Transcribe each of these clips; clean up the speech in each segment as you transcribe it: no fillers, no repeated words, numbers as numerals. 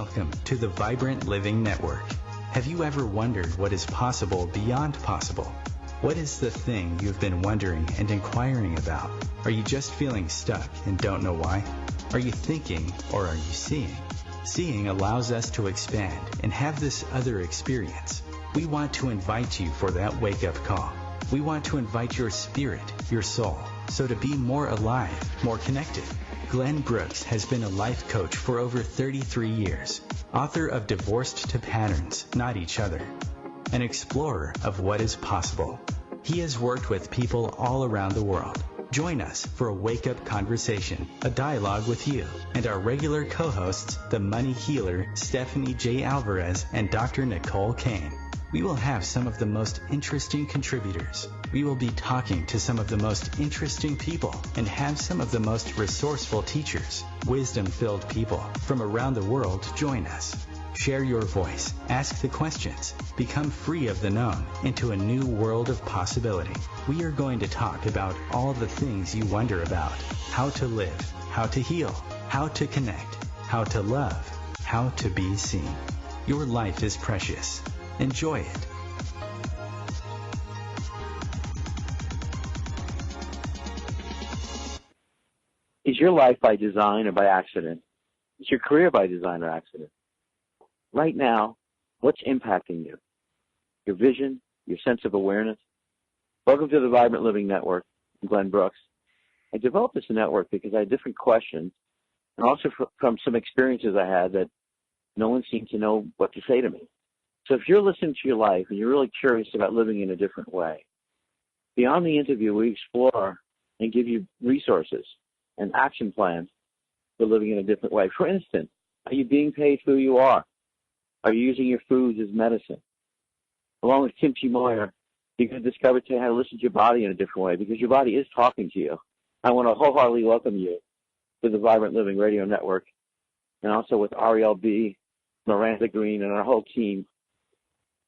Welcome to the Vibrant Living Network. Have you ever wondered what is possible beyond possible? What is the thing you've been wondering and inquiring about? Are you just feeling stuck and don't know why? Are you thinking or are you seeing? Seeing allows us to expand and have this other experience. We want to invite you for that wake-up call. We want to invite your spirit, your soul, so to be more alive, more connected. Glenn Brooks has been a life coach for over 33 years, author of Divorced to Patterns, Not Each Other, an explorer of what is possible. He has worked with people all around the world. Join us for a wake-up conversation, a dialogue with you, and our regular co-hosts, the money healer Stephanie J. Alvarez and Dr. Nicole Kane. We will have some of the most interesting contributors. We will be talking to some of the most interesting people and have some of the most resourceful teachers, wisdom-filled people from around the world join us. Share your voice, ask the questions, become free of the known into a new world of possibility. We are going to talk about all the things you wonder about: how to live, how to heal, how to connect, how to love, how to be seen. Your life is precious. Enjoy it. Is your life by design or by accident? Is your career by design or accident? Right now, what's impacting you? Your vision, your sense of awareness? Welcome to the Vibrant Living Network. I'm Glenn Brooks. I developed this network because I had different questions and also from some experiences I had that no one seemed to know what to say to me. So if you're listening to your life and you're really curious about living in a different way, beyond the interview, we explore and give you resources and action plans for living in a different way. For instance, are you being paid for who you are? Are you using your foods as medicine? Along with Kimchi Moyer, you can discover how to listen to your body in a different way because your body is talking to you. I want to wholeheartedly welcome you to the Vibrant Living Radio Network, and also with Ariel B., Miranda Green, and our whole team.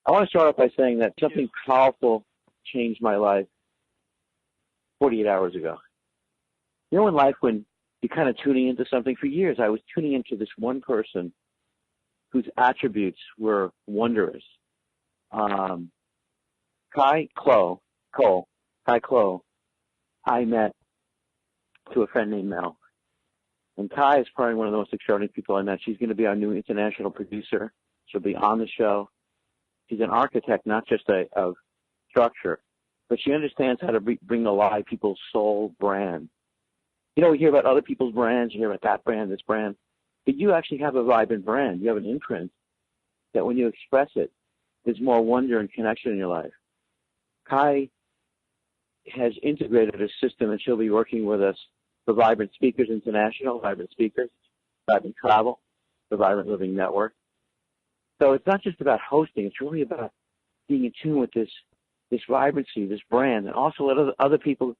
I want to start off by saying that something powerful changed my life 48 hours ago. You know, in life, when you're kind of tuning into something, for years I was tuning into this one person whose attributes were wondrous. Kai Cole, I met through a friend named Mel. And Kai is probably one of the most extraordinary people I met. She's going to be our new international producer. She'll be on the show. She's an architect, not just of structure, but she understands how to bring alive people's soul brand. You know, we hear about other people's brands, you hear about that brand, this brand, but you actually have a vibrant brand. You have an imprint that when you express it, there's more wonder and connection in your life. Kai has integrated a system, and she'll be working with us for Vibrant Speakers International, Vibrant Speakers, Vibrant Travel, the Vibrant Living Network. So it's not just about hosting. It's really about being in tune with this vibrancy, this brand, and also let other people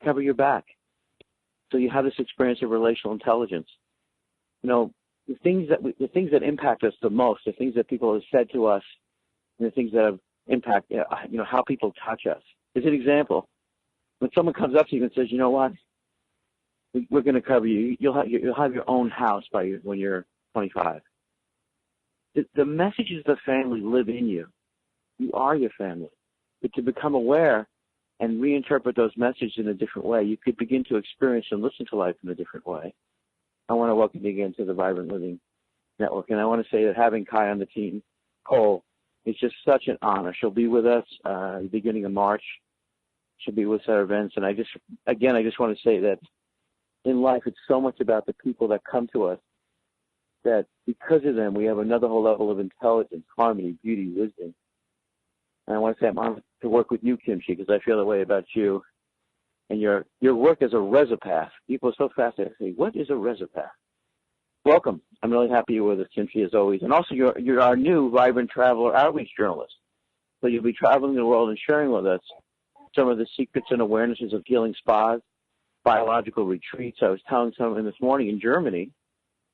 cover your back. So you have this experience of relational intelligence. You know, the things that impact us the most, the things that people have said to us, and the things that have impact, how people touch us. As an example, when someone comes up to you and says, you know what, we're going to cover you. You'll have your own house when you're 25. The messages of the family live in you. You are your family. But to become aware and reinterpret those messages in a different way, you could begin to experience and listen to life in a different way. I want to welcome you again to the Vibrant Living Network. And I want to say that having Kai on the team, Cole, is just such an honor. She'll be with us the beginning of March. She'll be with us at our events. And I just want to say that in life, it's so much about the people that come to us, that because of them, we have another whole level of intelligence, harmony, beauty, wisdom. And I want to say I'm honored to work with you, Kimchi, because I feel that way about you and your work as a resopath. People are so fascinated. They say, what is a resopath? Welcome. I'm really happy you're with us, Kimchi, as always. And also, you're our new Vibrant Traveler Outreach Journalist. So you'll be traveling the world and sharing with us some of the secrets and awarenesses of healing spas, biological retreats. I was telling someone this morning in Germany,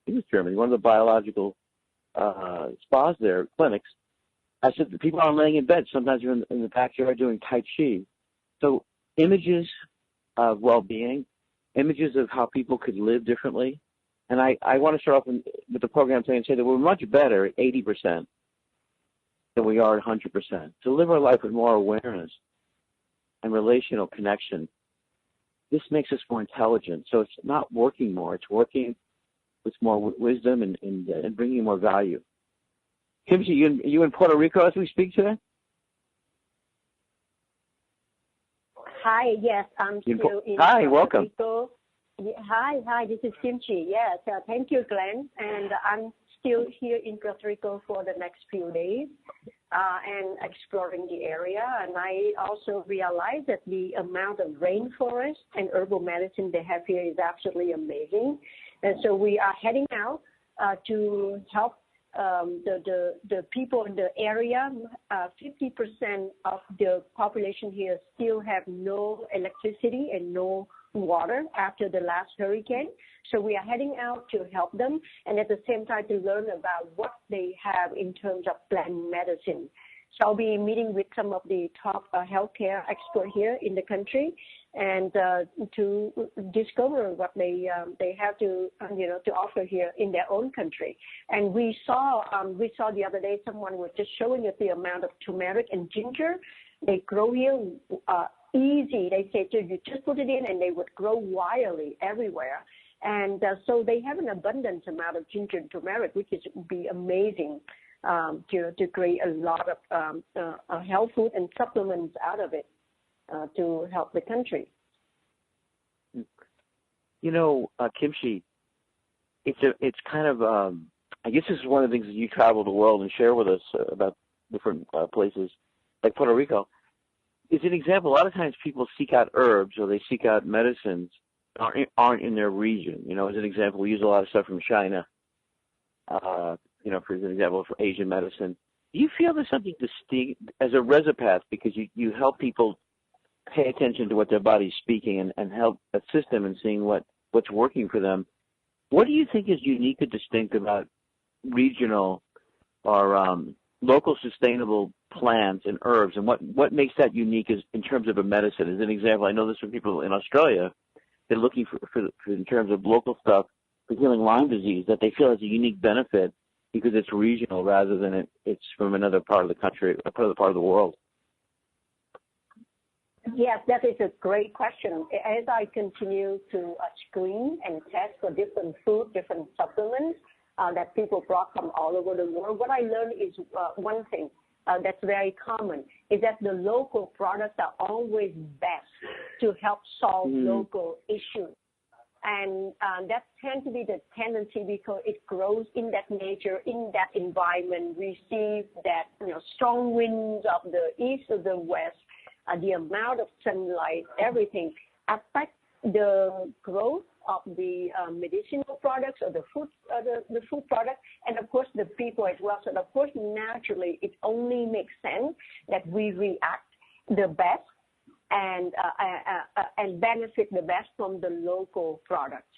one of the biological spas there, clinics. I said the people aren't laying in bed. Sometimes you're in the backyard doing Tai Chi. So images of well-being, images of how people could live differently, And I want to start off with the program today and say that we're much better at 80% than we are at 100%. To live our life with more awareness and relational connection, this makes us more intelligent. So it's not working more. It's working with more wisdom and bringing more value. Kimchi, you in Puerto Rico as we speak today? Hi, yes, I'm still in Hi, Puerto welcome. Rico. Yeah, hi, this is Kimchi. Yes, thank you, Glenn. And I'm still here in Puerto Rico for the next few days and exploring the area. And I also realized that the amount of rainforest and herbal medicine they have here is absolutely amazing. And so we are heading out to help the people in the area. 50% of the population here still have no electricity and no water after the last hurricane. So we are heading out to help them and at the same time to learn about what they have in terms of plant medicine. So I'll be meeting with some of the top healthcare experts here in the country and to discover what they have to to offer here in their own country. And we saw the other day someone was just showing us the amount of turmeric and ginger they grow here easy. They say you just put it in and they would grow wildly everywhere. And so they have an abundant amount of ginger and turmeric, which would be amazing to create a lot of health food and supplements out of it to help the country. You know, Kimchi, it's kind of I guess this is one of the things that you travel the world and share with us about different places like Puerto Rico. It's an example. A lot of times people seek out herbs or they seek out medicines aren't in their region. You know, as an example, we use a lot of stuff from China. You know, for example, for Asian medicine. Do you feel there's something distinct as a resopath because you help people pay attention to what their body's speaking and help assist them in seeing what's working for them? What do you think is unique or distinct about regional or local sustainable plants and herbs, and what makes that unique is in terms of a medicine? As an example, I know this from people in Australia. They're looking for in terms of local stuff for healing Lyme disease that they feel has a unique benefit because it's regional rather than it's from another part of the country, another part of the world. Yes, that is a great question. As I continue to screen and test for different food, different supplements that people brought from all over the world, what I learned is one thing that's very common is that the local products are always best to help solve local issues. And that tends to be the tendency because it grows in that nature, in that environment, receive that strong winds of the east or the west, the amount of sunlight, everything affects the growth of the medicinal products or the food products, and of course the people as well. So of course naturally it only makes sense that we react the best and benefit the best from the local products.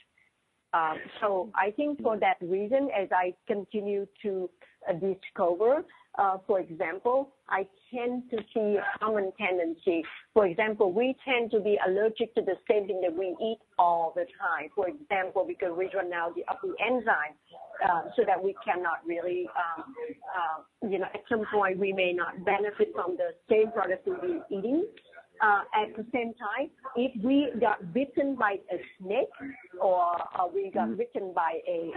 So I think for that reason, as I continue to discover, for example, I tend to see a common tendency. For example, we tend to be allergic to the same thing that we eat all the time. For example, because we run out of the enzyme, so that we cannot really, at some point we may not benefit from the same product we're eating. At the same time, if we got bitten by a snake or we got bitten by a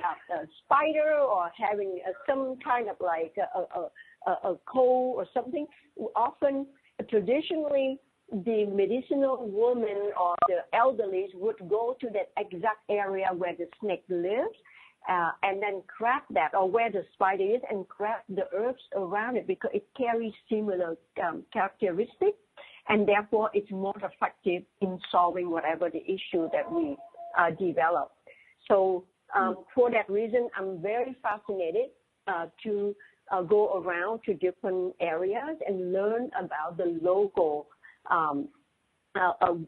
spider or having some kind of like a cold or something, often traditionally the medicinal woman or the elderly would go to that exact area where the snake lives and then grab that, or where the spider is, and grab the herbs around it because it carries similar characteristics. And therefore, it's more effective in solving whatever the issue that we develop. So for that reason, I'm very fascinated to go around to different areas and learn about the local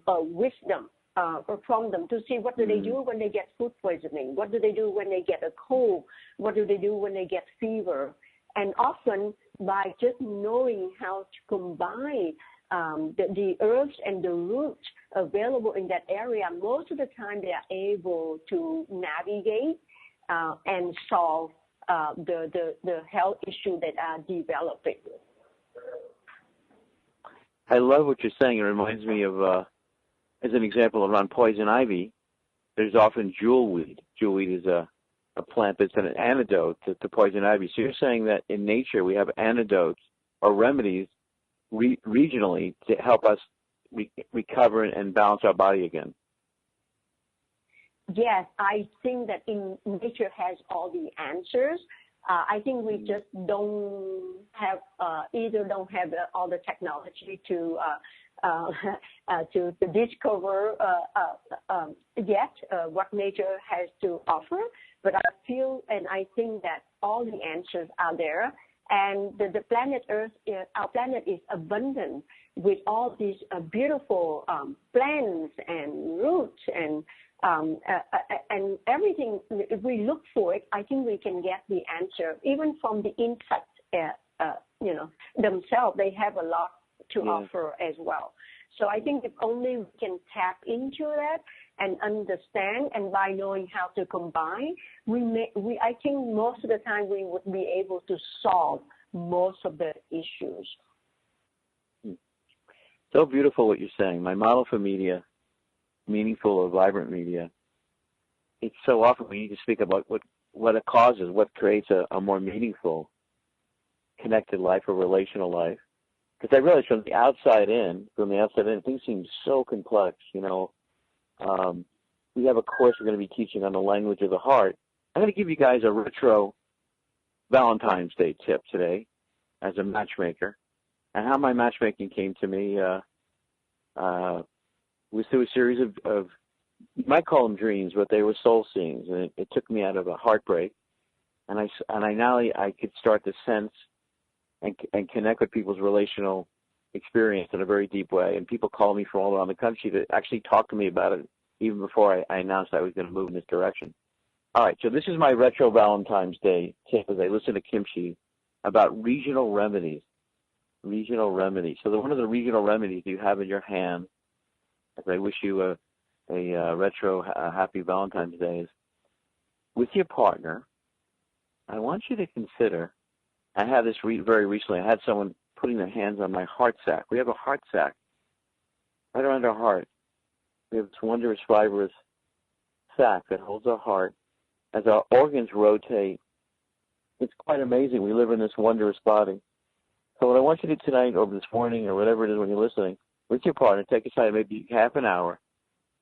wisdom from them, to see what do they do when they get food poisoning, what do they do when they get a cold, what do they do when they get fever. And often, by just knowing how to combine the herbs and the roots available in that area, most of the time they are able to navigate and solve the health issue that are developing. I love what you're saying. It reminds me of, as an example, around poison ivy, there's often jewelweed. Jewelweed is a plant that's an antidote to poison ivy. So you're saying that in nature we have antidotes or remedies regionally to help us recover and balance our body again. Yes, I think that nature has all the answers. I think we just don't have all the technology to discover yet what nature has to offer. But I feel and I think that all the answers are there. And the planet Earth, our planet is abundant with all these beautiful plants and roots and everything. If we look for it, I think we can get the answer. Even from the insects, themselves, they have a lot to offer as well. So I think if only we can tap into that and understand, and by knowing how to combine, I think most of the time we would be able to solve most of the issues. So beautiful what you're saying. My model for media, meaningful or vibrant media, it's so often we need to speak about what it causes, what creates a more meaningful, connected life or relational life. Because I realize from the outside in, things seem so complex. We have a course we're going to be teaching on the language of the heart. I'm going to give you guys a retro Valentine's Day tip today as a matchmaker. And how my matchmaking came to me was through a series of, you might call them dreams, but they were soul scenes. And it took me out of a heartbreak. And I could start to sense and connect with people's relational experience in a very deep way. And people call me from all around the country to actually talk to me about it even before I announced I was going to move in this direction. All right, so this is my retro Valentine's Day tip as I listen to Kimchi about regional remedies. Regional remedies. So one of the regional remedies you have in your hand, as I wish you a retro happy Valentine's Day, is with your partner, I want you to consider, I had this very recently, I had someone putting their hands on my heart sac. We have a heart sac right around our heart. We have this wondrous fibrous sac that holds our heart. As our organs rotate, it's quite amazing. We live in this wondrous body. So what I want you to do tonight or this morning or whatever it is when you're listening, with your partner, take aside maybe half an hour.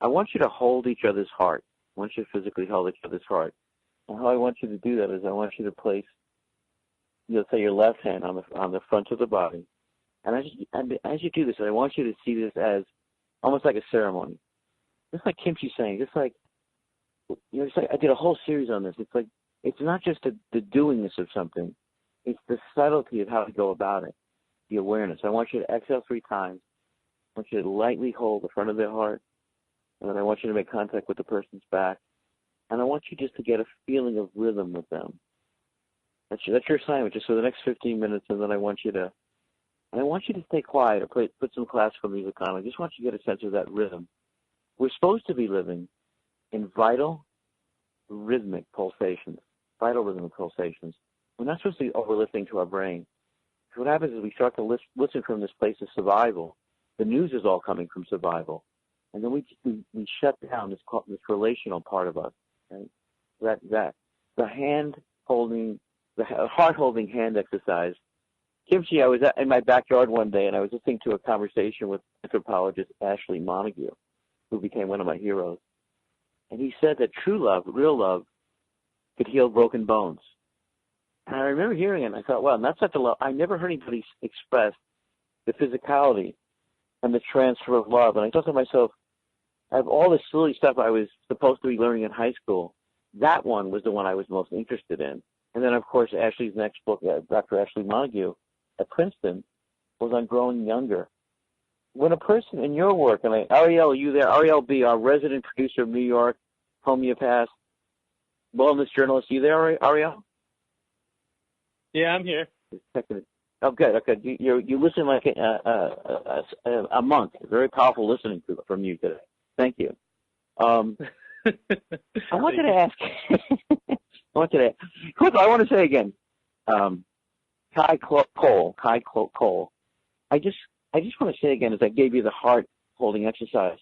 I want you to hold each other's heart. I want you to physically hold each other's heart. And how I want you to do that is I want you to place, say your left hand on the front of the body. And as you do this, I want you to see this as almost like a ceremony. Just like Kimchi's saying, just like I did a whole series on this. It's like, it's not just the doingness of something. It's the subtlety of how to go about it, the awareness. I want you to exhale 3 times. I want you to lightly hold the front of their heart. And then I want you to make contact with the person's back. And I want you just to get a feeling of rhythm with them. That's your assignment, just for the next 15 minutes. And then I want you to stay quiet or put some classical music on. I just want you to get a sense of that rhythm. We're supposed to be living in vital rhythmic pulsations. We're not supposed to be over-listening to our brain. So what happens is we start to listen from this place of survival. The news is all coming from survival. And then we shut down this relational part of us. Right? That the heart-holding hand exercise. Kimchi, I was in my backyard one day, and I was listening to a conversation with anthropologist Ashley Montague, who became one of my heroes. And he said that true love, real love, could heal broken bones. And I remember hearing it, and I thought, wow, that's such a love. I never heard anybody express the physicality and the transfer of love. And I thought to myself, I have all this silly stuff I was supposed to be learning in high school. That one was the one I was most interested in. And then, of course, Ashley's next book, Dr. Ashley Montague at Princeton, was on growing younger. When a person in your work, and Ariel, are you there? Ariel B., our resident producer of New York, homeopath, wellness journalist, are you there, Ariel? Yeah, I'm here. Oh, good. Okay, you listen like a monk. Very powerful listening from you today. Thank you. I wanted to ask. want today. Quick, I want to say again, Kai Cole. I just want to say again, as I gave you the heart holding exercise,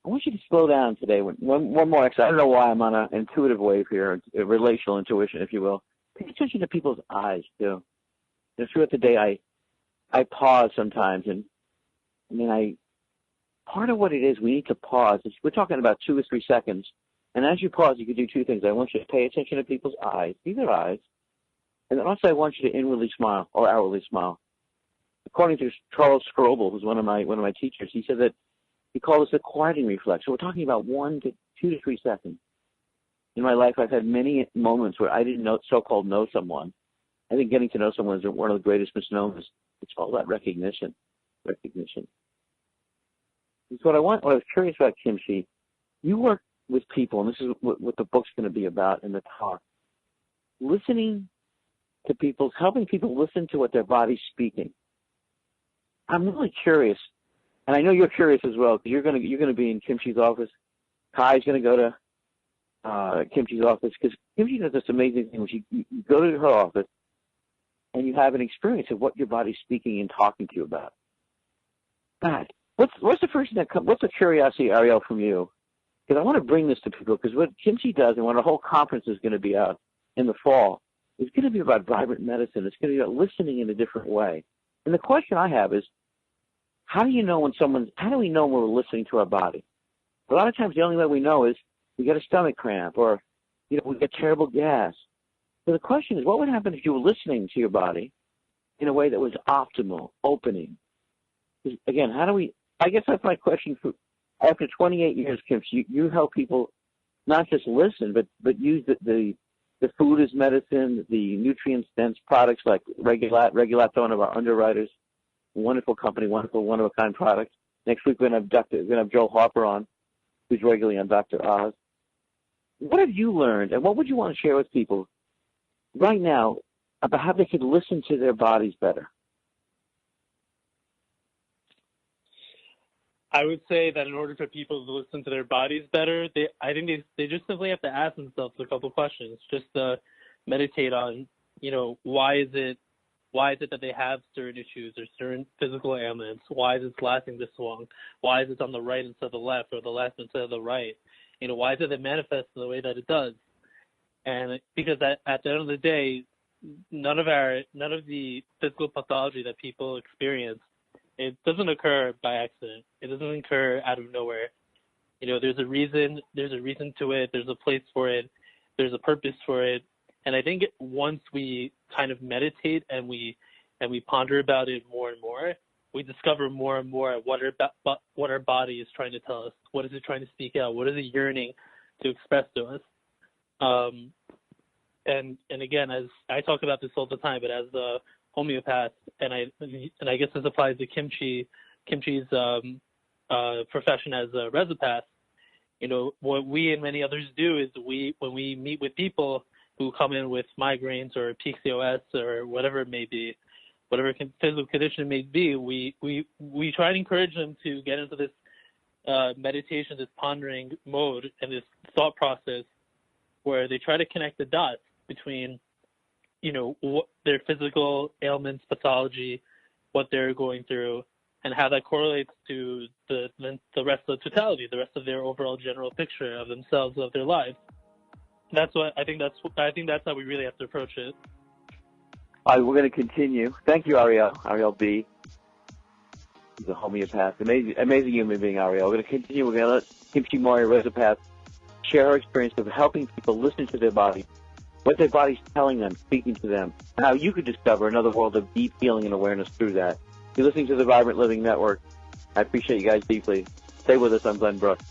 I want you to slow down today. One more exercise. I don't know why I'm on an intuitive wave here, a relational intuition, if you will. Pay attention to people's eyes too. Throughout the day, I pause sometimes, and I mean, part of what it is, we need to pause. We're talking about 2 or 3 seconds. And as you pause, you can do 2 things. I want you to pay attention to people's eyes, see their eyes, and then also I want you to inwardly smile or outwardly smile. According to Charles Strobel, who's one of my teachers, he said that he called this a quieting reflex. So we're talking about 2 to 3 seconds. In my life, I've had many moments where I didn't so-called know someone. I think getting to know someone is one of the greatest misnomers. It's all about recognition. So what I was curious about, Kimchi, you work with people, and this is what the book's going to be about in the talk. Listening to people, helping people listen to what their body's speaking. I'm really curious, and I know you're curious as well, because you're going to be in Kimchi's office. Kai's going to go to Kimchi's office, because Kimchi does this amazing thing, which you go to her office, and you have an experience of what your body's speaking and talking to you about. God, what's the first thing that comes? What's the curiosity, Ariel, from you? Because I want to bring this to people, because what Kimchi does and what our whole conference is going to be out in the fall is going to be about vibrant medicine. It's going to be about listening in a different way. And the question I have is, how do we know when we're listening to our body? A lot of times the only way we know is we get a stomach cramp or, we get terrible gas. So the question is, what would happen if you were listening to your body in a way that was optimal, opening? Again, I guess that's my question for, after 28 years, Kim, you help people not just listen, but use the food as medicine, the nutrient-dense products like Regulato, one of our underwriters, wonderful company, wonderful, one-of-a-kind product. Next week we're going to have Joe Harper on, who's regularly on Dr. Oz. What have you learned, and what would you want to share with people right now about how they could listen to their bodies better? I would say that in order for people to listen to their bodies better, I think they just simply have to ask themselves a couple questions, just to meditate on, why is it that they have certain issues or certain physical ailments? Why is it lasting this long? Why is it on the right instead of the left or the left instead of the right? Why is it manifest in the way that it does? And because at the end of the day, none of the physical pathology that people experience, it doesn't occur by accident. It doesn't occur out of nowhere. There's a reason to it. There's a place for it. There's a purpose for it. And I think once we kind of meditate and we ponder about it more and more, we discover more and more what our body is trying to tell us. What is it trying to speak out? What is it yearning to express to us? And again, as I talk about this all the time, but as a homeopath, and I guess this applies to Kimchi's profession as a resopath. What we and many others do is when we meet with people who come in with migraines or PCOS or whatever it may be, whatever physical condition it may be, we try to encourage them to get into this meditation, this pondering mode, and this thought process where they try to connect the dots between, what their physical ailments, pathology, what they're going through, and how that correlates to the rest of the totality, the rest of their overall general picture of themselves, of their lives. That's I think that's how we really have to approach it. All right, we're going to continue. Thank you, Ariel B. He's a homeopath. Amazing human being, Ariel. We're going to continue. We're going to let Kimchi Mori, resopath, share her experience of helping people listen to their body, what their body's telling them, speaking to them, and how you could discover another world of deep healing and awareness through that. You're listening to the Vibrant Living Network. I appreciate you guys deeply. Stay with us. I'm Glenn Brooks.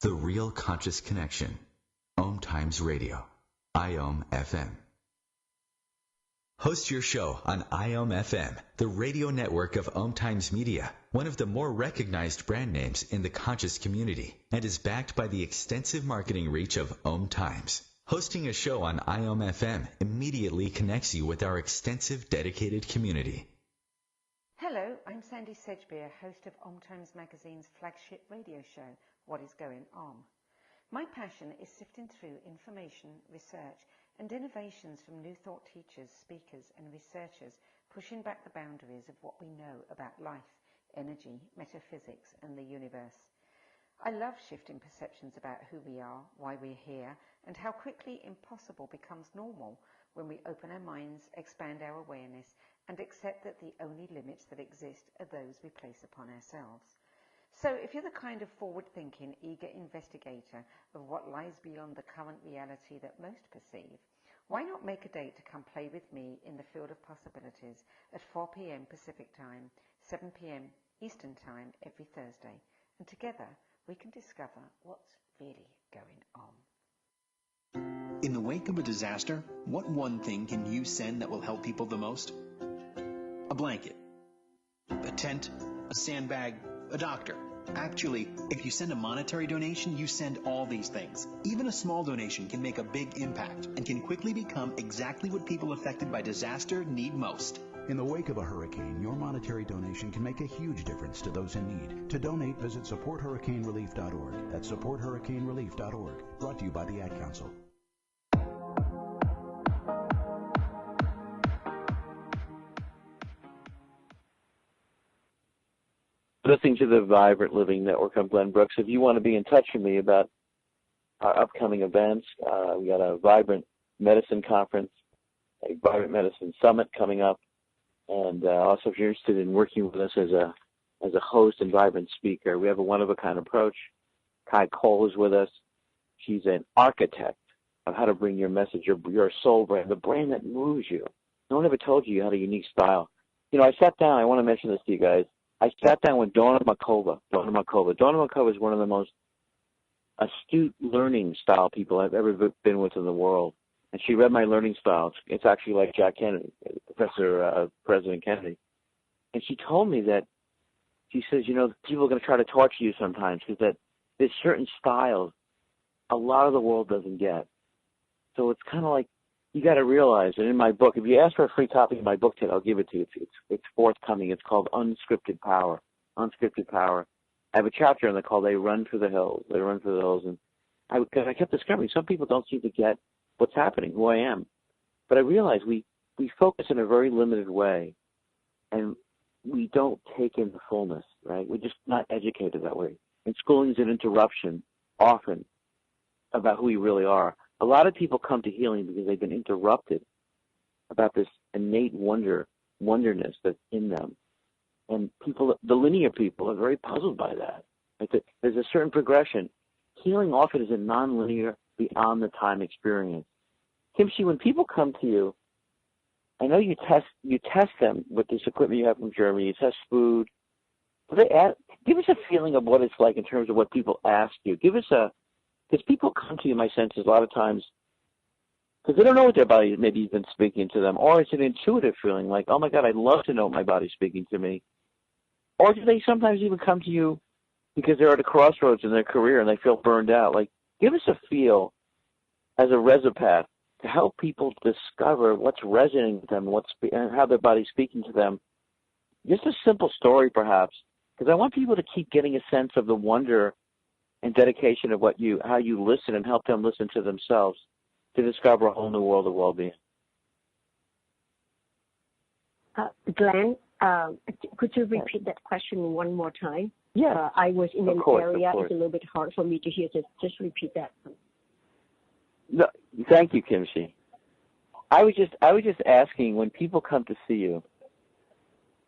The Real Conscious Connection. OMTimes Radio. IOM FM. Host your show on IOM FM, the radio network of OMTimes Media, one of the more recognized brand names in the conscious community, and is backed by the extensive marketing reach of OMTimes. Hosting a show on IOM FM immediately connects you with our extensive dedicated community. Hello, I'm Sandy Sedgbeer, host of OMTimes Magazine's flagship radio show, What is Going On? My passion is sifting through information, research, and innovations from new thought teachers, speakers, and researchers pushing back the boundaries of what we know about life, energy, metaphysics, and the universe. I love shifting perceptions about who we are, why we're here, and how quickly impossible becomes normal when we open our minds, expand our awareness, and accept that the only limits that exist are those we place upon ourselves. So if you're the kind of forward-thinking, eager investigator of what lies beyond the current reality that most perceive, why not make a date to come play with me in the field of possibilities at 4 p.m. Pacific Time, 7 p.m. Eastern Time every Thursday, and together we can discover what's really going on. In the wake of a disaster, what one thing can you send that will help people the most? A blanket, a tent, a sandbag, a doctor. Actually, if you send a monetary donation, you send all these things. Even a small donation can make a big impact and can quickly become exactly what people affected by disaster need most. In the wake of a hurricane, your monetary donation can make a huge difference to those in need. To donate, visit supporthurricanerelief.org. That's supporthurricanerelief.org. Brought to you by the Ad Council. Listening to the Vibrant Living Network. I'm Glenn Brooks. If you want to be in touch with me about our upcoming events, we got a Vibrant Medicine Conference, a Vibrant Medicine Summit coming up, and also if you're interested in working with us as a host and Vibrant speaker, we have a one-of-a-kind approach. Kai Cole is with us. She's an architect of how to bring your message, your soul brand, the brand that moves you. No one ever told you had a unique style. You know, I sat down, I want to mention this to you guys. I sat down with Donna Makova. Donna Makova is one of the most astute learning style people I've ever been with in the world. And she read my learning style. It's actually like Jack Kennedy, President Kennedy. And she told me that, she says, you know, people are going to try to torture you sometimes because that there's certain styles a lot of the world doesn't get. So it's kind of like, you got to realize, and in my book, if you ask for a free copy of my book today, I'll give it to you. It's forthcoming. It's called Unscripted Power. Unscripted Power. I have a chapter in there called They Run for the Hills. They Run for the Hills. And I kept discovering some people don't seem to get what's happening, who I am. But I realized we focus in a very limited way, and we don't take in the fullness, right? We're just not educated that way. And schooling is an interruption, often, about who we really are. A lot of people come to healing because they've been interrupted about this innate wonderness that's in them. And people, the linear people, are very puzzled by that. There's a certain progression. Healing often is a nonlinear, beyond the time experience. Kimchi, when people come to you, I know you test them with this equipment you have from Germany. You test food. Give us a feeling of what it's like in terms of what people ask you. Because people come to you, my sense is a lot of times, because they don't know what their body maybe has been speaking to them, or it's an intuitive feeling like, oh my God, I'd love to know what my body's speaking to me. Or do they sometimes even come to you because they're at a crossroads in their career and they feel burned out? Like, give us a feel as a resopath to help people discover what's resonating with them and how their body's speaking to them. Just a simple story, perhaps, because I want people to keep getting a sense of the wonder and dedication of how you listen and help them listen to themselves to discover a whole new world of well-being. Glenn, could you repeat that question one more time? Yeah. I was in an area, it's a little bit hard for me to hear. Just repeat that. No, thank you, Kimchi. I was just asking, when people come to see you,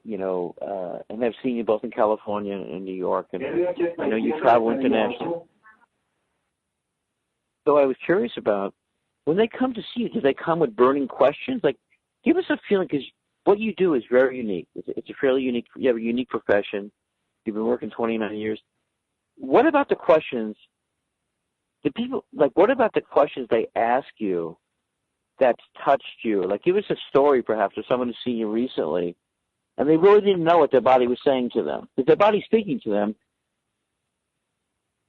you know, and I've seen you both in California and New York, and I know you travel internationally. So I was curious about, when they come to see you, do they come with burning questions? Like, give us a feeling, because what you do is very unique. It's a fairly unique, you have a unique profession. You've been working 29 years. What about the questions, what about the questions they ask you that's touched you? Like, give us a story, perhaps, of someone who's seen you recently, and they really didn't know what their body was saying to them. If their body's speaking to them,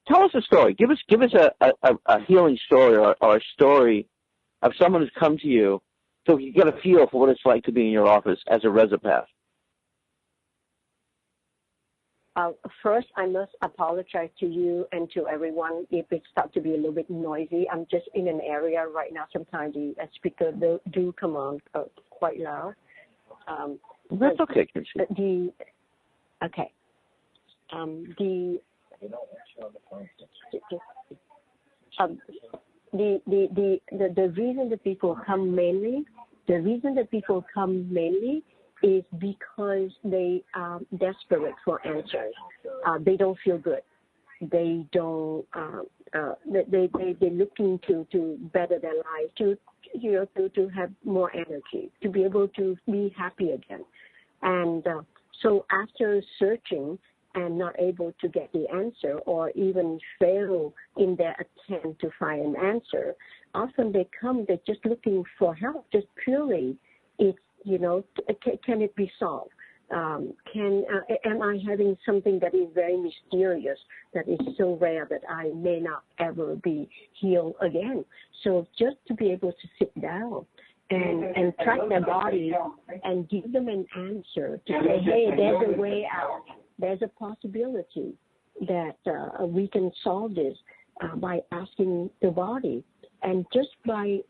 tell us a story. Give us a healing story or a story of someone who's come to you so you get a feel for what it's like to be in your office as a resopath. First, I must apologize to you and to everyone if it starts to be a little bit noisy. I'm just in an area right now. Sometimes the speaker do come on quite loud. That's okay, Kimchi. Okay. The reason that people come mainly, is because they are desperate for answers. They don't feel good. They don't. They're looking to better their life, to have more energy, to be able to be happy again. And so after searching and not able to get the answer, or even fail in their attempt to find an answer, often they're just looking for help, just purely, can it be solved? Am I having something that is very mysterious, that is so rare that I may not ever be healed again? So just to be able to sit down and track their body and give them an answer to say, hey, there's a way out. There's a possibility that we can solve this by asking the body. And just by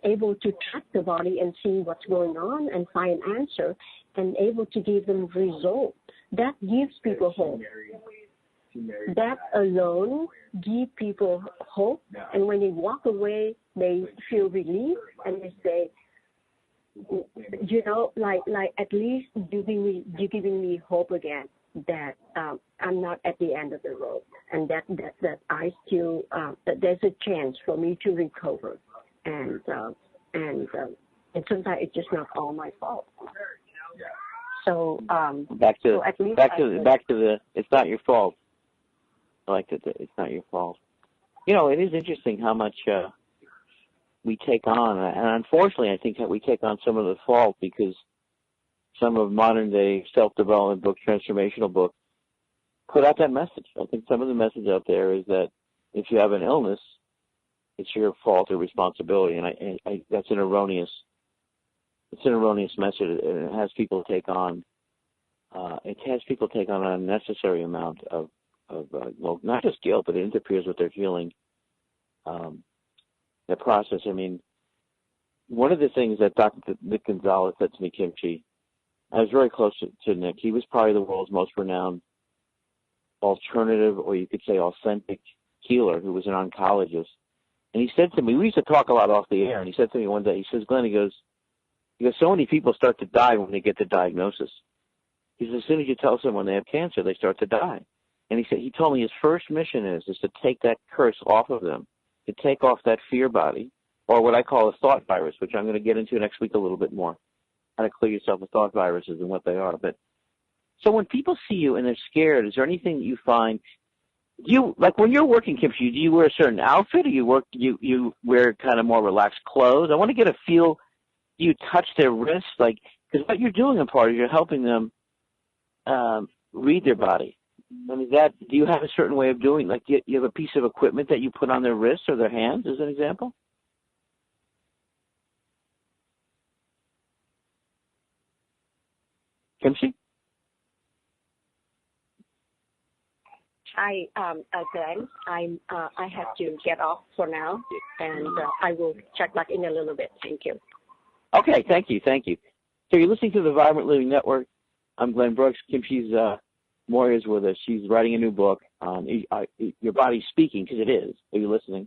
able to track the body and see what's going on and find an answer and able to give them results, that gives people hope. That alone gives people hope. And when they walk away, they feel relief and they say, like at least you're giving me hope again, that I'm not at the end of the road, and that I still that there's a chance for me to recover, and sometimes it's just not all my fault. So back to at least the it's not your fault. I like that it's not your fault. It is interesting how much we take on, and unfortunately, I think that we take on some of the fault because some of modern-day self-development books, transformational books, put out that message. I think some of the message out there is that if you have an illness, it's your fault or responsibility, and I that's an erroneous message, and it has people take on an unnecessary amount of not just guilt, but it interferes with their healing, the process. I mean, one of the things that Dr. Nick Gonzalez said to me, Kimchi, I was very close to Nick. He was probably the world's most renowned alternative, or you could say authentic healer, who was an oncologist. And he said to me, we used to talk a lot off the air, and he said to me one day, he says, Glenn, he goes, so many people start to die when they get the diagnosis. He says, as soon as you tell someone they have cancer, they start to die. And he told me his first mission is to take that curse off of them, to take off that fear body, or what I call a thought virus, which I'm going to get into next week a little bit more. How to clear yourself of thought viruses and what they are. But so when people see you and they're scared, is there anything that you find? Like when you're working, Kimchi, do you wear a certain outfit, or you wear kind of more relaxed clothes? I want to get a feel. Do you touch their wrists, because what you're doing in part is you're helping them read their body. I mean, do you have a certain way of doing? Like, do you have a piece of equipment that you put on their wrists or their hands, as an example? Kimchi? Glenn, I have to get off for now, and I will check back in a little bit. Thank you. Okay, thank you. So you're listening to the Vibrant Living Network. I'm Glenn Brooks. Kimchi's Moira's with us. She's writing a new book, Your Body's Speaking, because it is. Are you listening?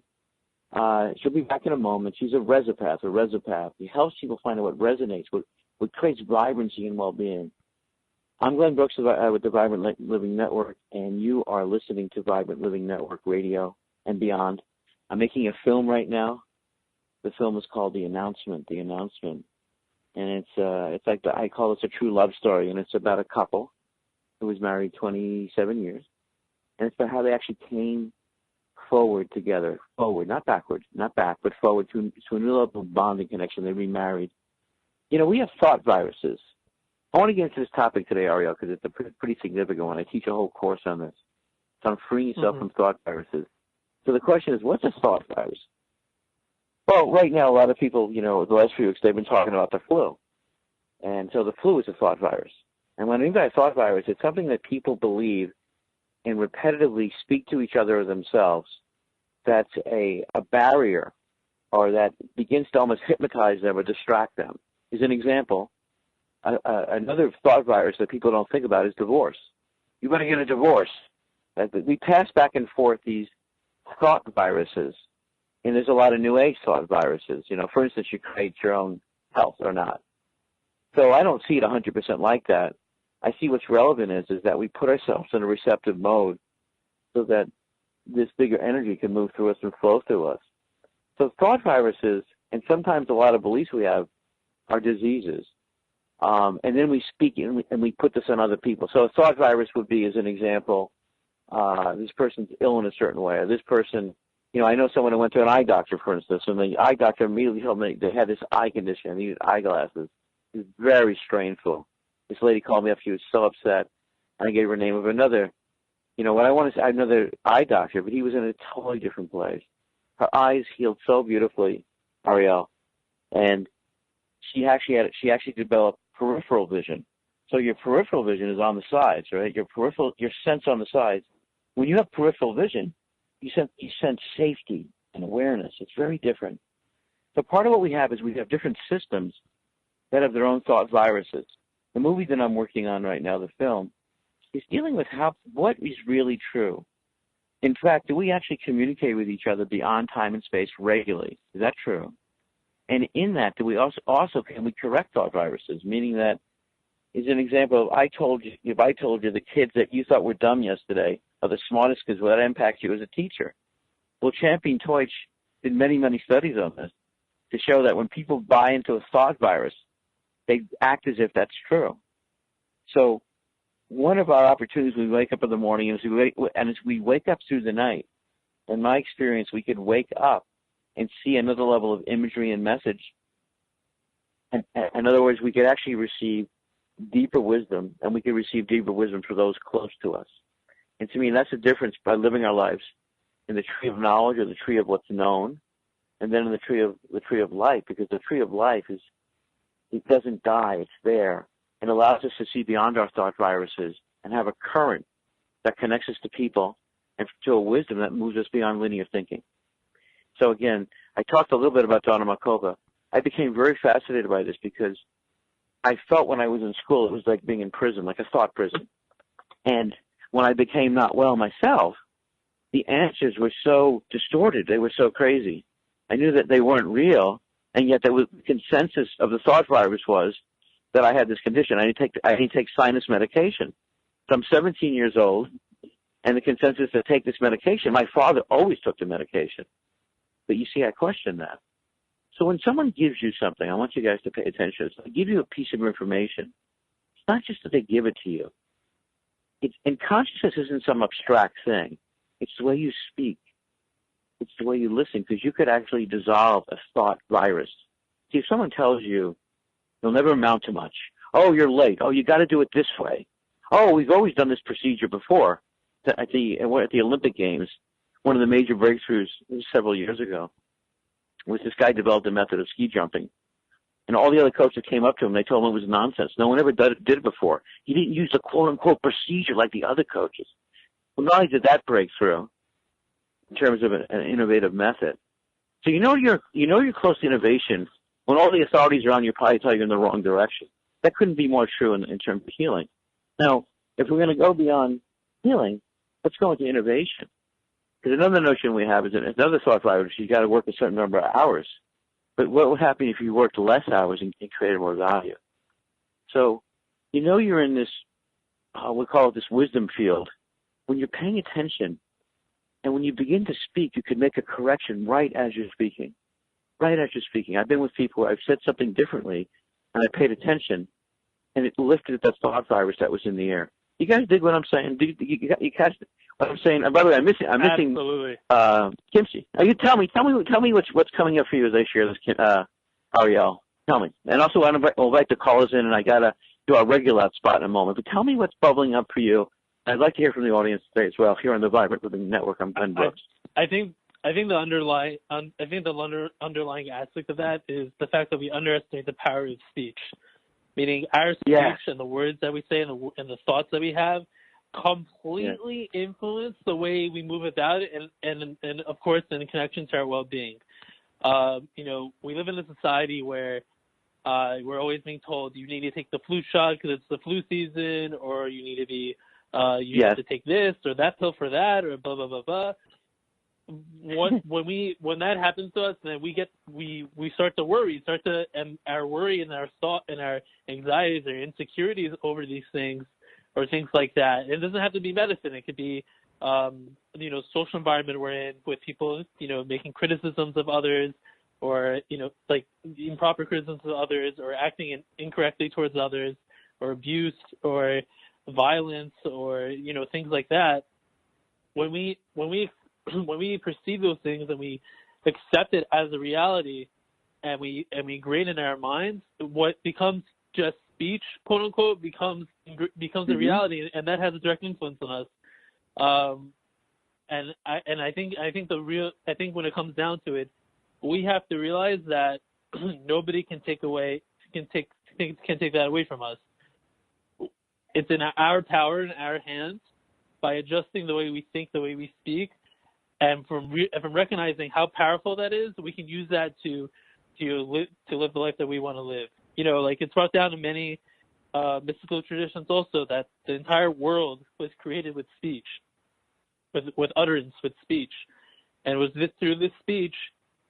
She'll be back in a moment. She's a resopath. She helps people find out what resonates, what creates vibrancy and well-being. I'm Glenn Brooks with the Vibrant Living Network, and you are listening to Vibrant Living Network Radio and beyond. I'm making a film right now. The film is called The Announcement, and it's like I call this a true love story, and it's about a couple who was married 27 years, and it's about how they actually came forward together, not backward, not back, but forward to a new level of bonding connection. They remarried. We have thought viruses. I want to get into this topic today, Ariel, because it's a pretty significant one. I teach a whole course on this. It's on freeing yourself from thought viruses. So the question is, what's a thought virus? Well, right now, a lot of people, the last few weeks, they've been talking about the flu. And so the flu is a thought virus. And when I mean by a thought virus, it's something that people believe and repetitively speak to each other or themselves, that's a barrier, or that begins to almost hypnotize them or distract them. As an example, another thought virus that people don't think about is divorce. You better get a divorce. We pass back and forth these thought viruses, and there's a lot of New Age thought viruses. For instance, you create your own health or not. So I don't see it 100% like that. I see what's relevant is that we put ourselves in a receptive mode so that this bigger energy can move through us and flow through us. So thought viruses, and sometimes a lot of beliefs we have, are diseases. And then we speak and we put this on other people. So a thought virus would be, as an example, this person's ill in a certain way. Or this person, I know someone who went to an eye doctor, for instance, and the eye doctor immediately told me they had this eye condition and needed eyeglasses. It was very strangeful. This lady called me up. She was so upset. And I gave her the name of another, what I want to say, another eye doctor, but he was in a totally different place. Her eyes healed so beautifully, Ariel, and she actually developed peripheral vision. So your peripheral vision is on the sides, right? Your sense on the sides. When you have peripheral vision, you sense safety and awareness. It's very different. So part of what we have is we have different systems that have their own thought viruses. The movie that I'm working on right now, the film, is dealing with what is really true. In fact, do we actually communicate with each other beyond time and space regularly? Is that true? And in that, do we also can we correct thought viruses? Meaning that, as an example, if I told you the kids that you thought were dumb yesterday are the smartest because will that impact you as a teacher? Well, Champion Teutsch did many, many studies on this to show that when people buy into a thought virus, they act as if that's true. So one of our opportunities when we wake up in the morning is as we wake up through the night, in my experience, we could wake up and see another level of imagery and message. And in other words, we could actually receive deeper wisdom, and we could receive deeper wisdom for those close to us. And to me, that's the difference by living our lives in the tree of knowledge or the tree of what's known, and then in the tree of life, because the tree of life it doesn't die, it's there. It allows us to see beyond our thought viruses and have a current that connects us to people and to a wisdom that moves us beyond linear thinking. So again, I talked a little bit about Donna Markova. I became very fascinated by this because I felt when I was in school it was like being in prison, like a thought prison. And when I became not well myself, the answers were so distorted. They were so crazy. I knew that they weren't real, and yet the consensus of the thought virus was that I had this condition. I need to take sinus medication. So I'm 17 years old, and the consensus to take this medication, my father always took the medication. But you see, I question that. So when someone gives you something, I want you guys to pay attention. They give you a piece of information. It's not just that they give it to you. And consciousness isn't some abstract thing. It's the way you speak. It's the way you listen, because you could actually dissolve a thought virus. See, if someone tells you, you'll never amount to much. Oh, you're late. Oh, you got to do it this way. Oh, we've always done this procedure before. At the Olympic Games, one of the major breakthroughs several years ago was this guy developed a method of ski jumping. And all the other coaches came up to him. They told him it was nonsense. No one ever did it before. He didn't use the quote-unquote procedure like the other coaches. Well, not only did that break through in terms of an innovative method. So you know you're close to innovation when all the authorities around you probably tell you in the wrong direction. That couldn't be more true in terms of healing. Now, if we're going to go beyond healing, let's go into innovation. Because another notion we have is that another thought virus, you got to work a certain number of hours. But what would happen if you worked less hours and created more value? So, you're in this, we call it this wisdom field. When you're paying attention and when you begin to speak, you can make a correction right as you're speaking. Right as you're speaking. I've been with people where I've said something differently and I paid attention and it lifted that thought virus that was in the air. You guys dig what I'm saying? You catch what I'm saying? And by the way, I'm missing Absolutely. Kimchi. You tell me what's coming up for you as I share this, Ariel. Tell me. And also, I'll invite the callers in, and I gotta do our regular spot in a moment. But tell me what's bubbling up for you. I'd like to hear from the audience today as well. Here on the Vibrant Living Network, I'm Ben Brooks. I think the underlying aspect of that is the fact that we underestimate the power of speech. Meaning our speech and the words that we say and the thoughts that we have completely influence the way we move about it, and of course, in connection to our well-being. We live in a society where we're always being told you need to take the flu shot because it's the flu season, or you need to be, have to take this or that pill for that, or blah blah blah blah. When that happens to us, then we start to worry, and our worry and our thought and our anxieties or insecurities over these things, or things like that. It doesn't have to be medicine. It could be, social environment we're in with people, making criticisms of others, or, like improper criticisms of others, or acting incorrectly towards others, or abuse, or violence, or, things like that. When we perceive those things and we accept it as a reality, and we ingrain it in our minds, what becomes just speech, quote unquote, becomes a reality, and that has a direct influence on us. And I think when it comes down to it, we have to realize that nobody can take that away from us. It's in our power, in our hands, by adjusting the way we think, the way we speak, and from recognizing how powerful that is, we can use that to live the life that we want to live. It's brought down in many mystical traditions also that the entire world was created with speech, with utterance, with speech. And it was through this speech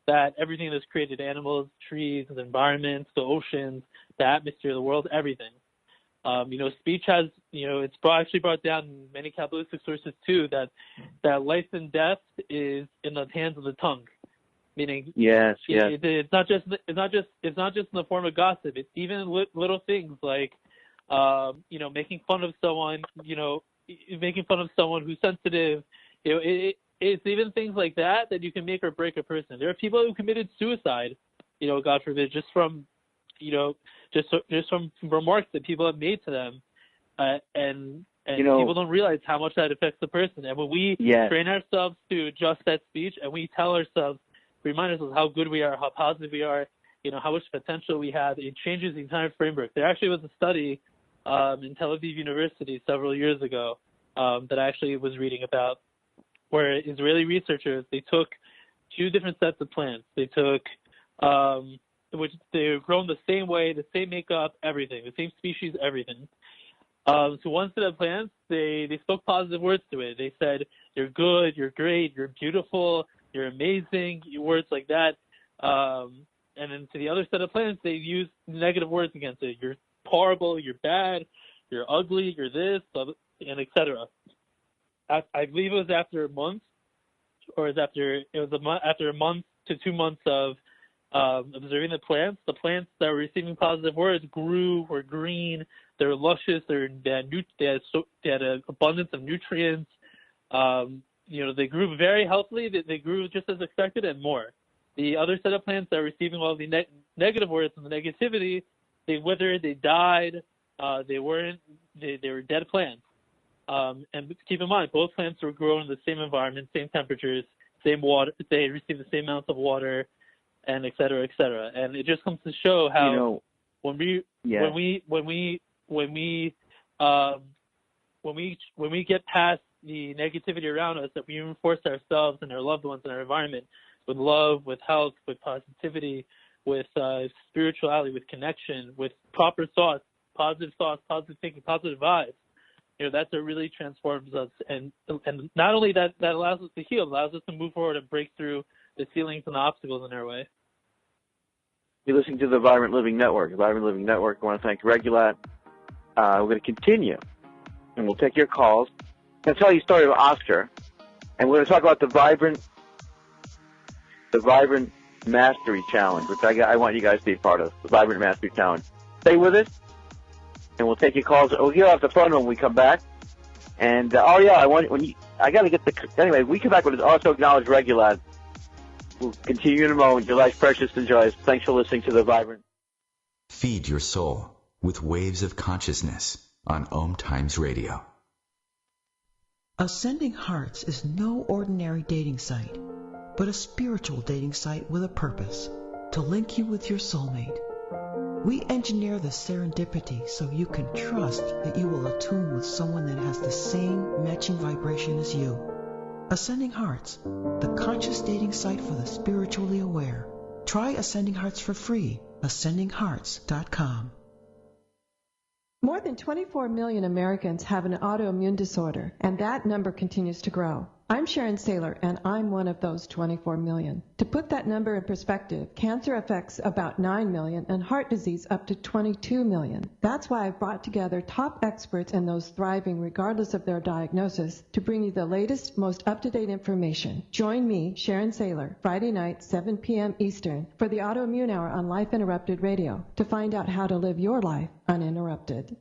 that everything was created: animals, trees, the environment, the oceans, the atmosphere, the world, everything. Speech has, it's actually brought down in many Kabbalistic sources too, that life and death is in the hands of the tongue. Meaning, it's not just in the form of gossip. It's even little things like, making fun of someone, who's sensitive. It's even things like that you can make or break a person. There are people who committed suicide, God forbid, just from remarks that people have made to them, and people don't realize how much that affects the person. And when we train ourselves to adjust that speech, and we remind ourselves how good we are, how positive we are, how much potential we have, it changes the entire framework. There actually was a study in Tel Aviv University several years ago that I actually was reading about, where Israeli researchers, they took two different sets of plants. They took, which they were grown the same way, the same makeup, everything, the same species, everything. So one set of plants, they spoke positive words to it. They said, "You're good, you're great, you're beautiful, you're amazing," words like that. And then to the other set of plants, they used negative words against it. "You're horrible, you're bad, you're ugly, you're this," and etc. I believe it was after a month, or after a month to 2 months of observing the plants that were receiving positive words were green, they were luscious, they had an abundance of nutrients. They grew very healthily. They grew just as expected and more. The other set of plants that were receiving all the negative words and the negativity, they withered, they died. They were dead plants. And keep in mind, both plants were grown in the same environment, same temperatures, same water. They received the same amounts of water, and et cetera, et cetera. And it just comes to show how when we get past the negativity around us, that we reinforce ourselves and our loved ones and our environment with love, with health, with positivity, with spirituality, with connection, with proper thoughts, positive thinking, positive vibes. That's what really transforms us. And not only that allows us to heal, allows us to move forward and break through the ceilings and the obstacles in our way. You're listening to the Vibrant Living Network. I want to thank Regulat. We're going to continue, and we'll take your calls. I'm going to tell you a story of Oscar, and we're going to talk about the Vibrant Mastery Challenge, which I want you guys to be a part of, the Vibrant Mastery Challenge. Stay with us, and we'll take your calls. We'll hear off the phone when we come back. And, anyway, we come back with this also acknowledged Regulat. We'll continue in a moment. Your life's precious. Enjoy. Thanks for listening to the Vibrant. Feed your soul with waves of consciousness on OMTimes Radio. Ascending Hearts is no ordinary dating site, but a spiritual dating site with a purpose: to link you with your soulmate. We engineer the serendipity so you can trust that you will attune with someone that has the same matching vibration as you. Ascending Hearts, the conscious dating site for the spiritually aware. Try Ascending Hearts for free. AscendingHearts.com. More than 24 million Americans have an autoimmune disorder, and that number continues to grow. I'm Sharon Saylor, and I'm one of those 24 million. To put that number in perspective, cancer affects about 9 million and heart disease up to 22 million. That's why I've brought together top experts and those thriving regardless of their diagnosis to bring you the latest, most up-to-date information. Join me, Sharon Saylor, Friday night, 7 p.m. Eastern, for the Autoimmune Hour on Life Interrupted Radio to find out how to live your life uninterrupted.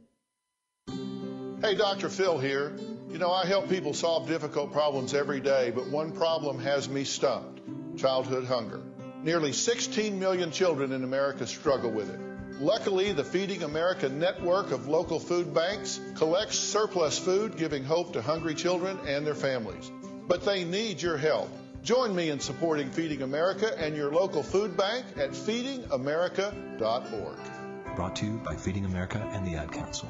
Hey, Dr. Phil here. You know, I help people solve difficult problems every day, but one problem has me stumped: childhood hunger. Nearly 16 million children in America struggle with it. Luckily, the Feeding America network of local food banks collects surplus food, giving hope to hungry children and their families. But they need your help. Join me in supporting Feeding America and your local food bank at feedingamerica.org. Brought to you by Feeding America and the Ad Council.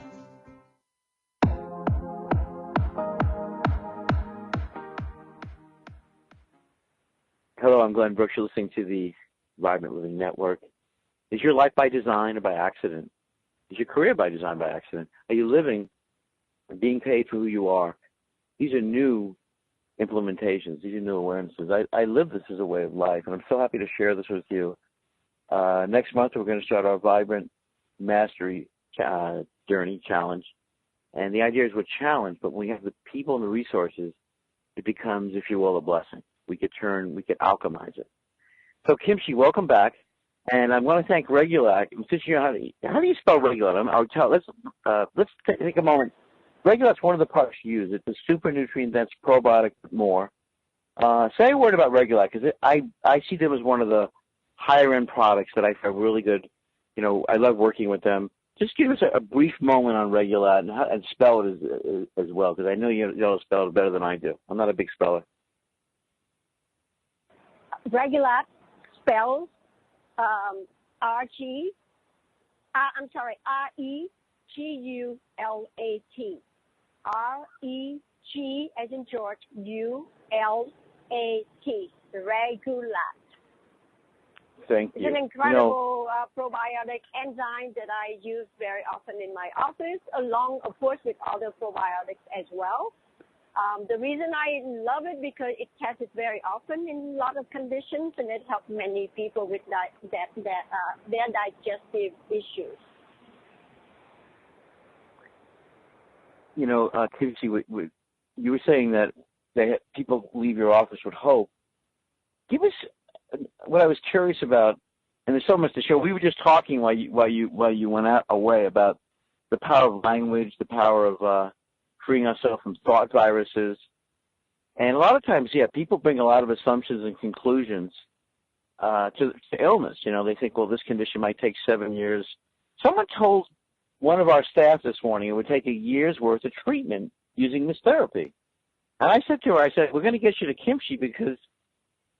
Hello, I'm Glenn Brooks. You're listening to the Vibrant Living Network. Is your life by design or by accident? Is your career by design or by accident? Are you living and being paid for who you are? These are new implementations. These are new awarenesses. I live this as a way of life, and I'm so happy to share this with you. Next month, we're going to start our Vibrant Mastery Journey Challenge. And the idea is we're challenged, but when we have the people and the resources, it becomes, if you will, a blessing. We could alchemize it. So, Kimchi, welcome back. And I want to thank Regulac. Since you know how do you spell Regulac? Let's take a moment. Regulac's one of the products you use. It's a super nutrient-dense probiotic more. Say a word about Regulac, because I see them as one of the higher-end products that I feel really good. You know, I love working with them. Just give us a brief moment on Regulac and spell it as well, because I know you'll spell it better than I do. I'm not a big speller. Regulac spells R-E-G-U-L-A-T. R-E-G as in George, U-L-A-T. Regulac. Thank you. It's an incredible probiotic enzyme that I use very often in my office, along, of course, with other probiotics as well. The reason I love it because it tests it very often in a lot of conditions, and it helps many people with their digestive issues. You know, Kimchi, you were saying that people leave your office with hope. Give us what I was curious about, and there's so much to show. We were just talking while you went away about the power of language, the power of freeing ourselves from thought viruses. And a lot of times, people bring a lot of assumptions and conclusions to illness. You know, they think, well, this condition might take 7 years. Someone told one of our staff this morning it would take a year's worth of treatment using this therapy. And I said to her, we're going to get you to Kimchi because